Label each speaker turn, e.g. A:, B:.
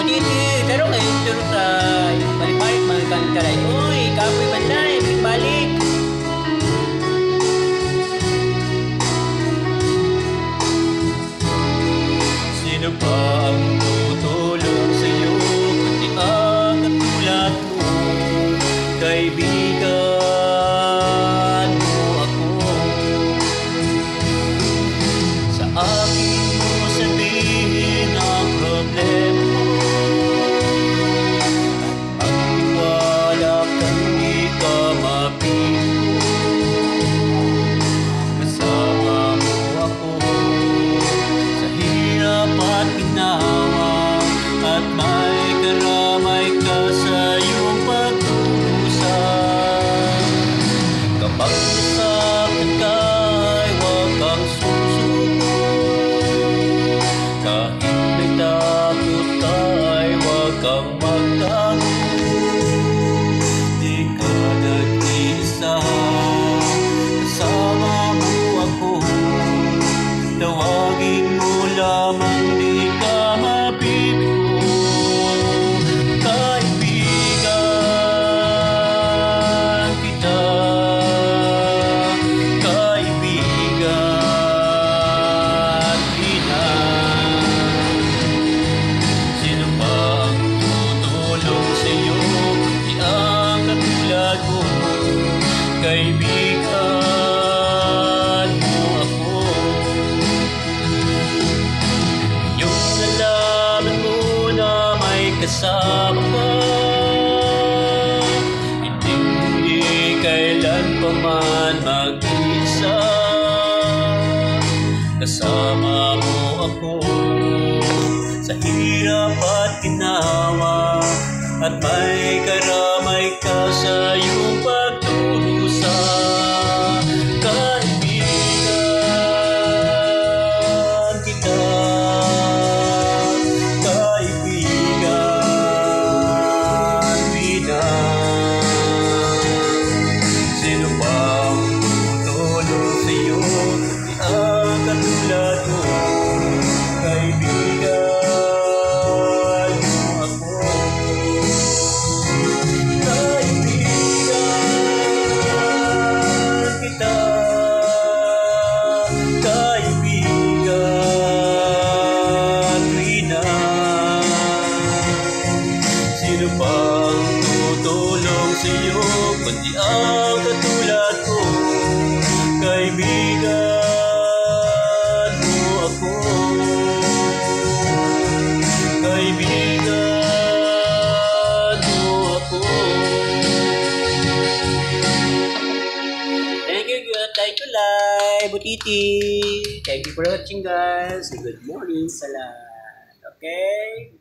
A: Diti, pero ngayon turo tay. Balik-balik mga kantaray. Uy, kapoy man tay, balik-balik. Sino ba ang tutulong sa'yo? Kundi ang katulad mo, kaibigan mo ako. Sa akin mo sabihin ang problema mo, at magtiwala kang di ka mabigo. Kasama mo ako sa hirap at ginawa, at may karamay ka sa iyong pagdurusa. Kapag nasaktan ka ay huwag kang susuko, kahit may takot ka ay huwag kang magtago. Di ka nag-iisa, kasama mo ako. Tawagin mo lamang, di ka mabibigo. Kaibigan kita, kaibigan kita. Sino ba ang tutulong sa'yo? Di ang katulad mo, kaibigan mo ako. Yung nalaman mo na may kasama ka, hindi kailan pa man mag-isa. Kasama mo ako sa hirap at ginawa, at may karamay ka sa iyong pagdurusa. Kaibigan kita, kaibigan kita. Sino ba ang tutulong sa'yo? Di ang katulad mo, kaibigan mo ako. Kaibigan kita, kaibigan kita. Sino ba ang tutulong sa'yo? Kundi ang katulad ko, kaibigan mo ako. Kaibigan mo ako. Thank you, Lai, Butiti. Thank you for watching, guys. Good morning sa lahat. Okay?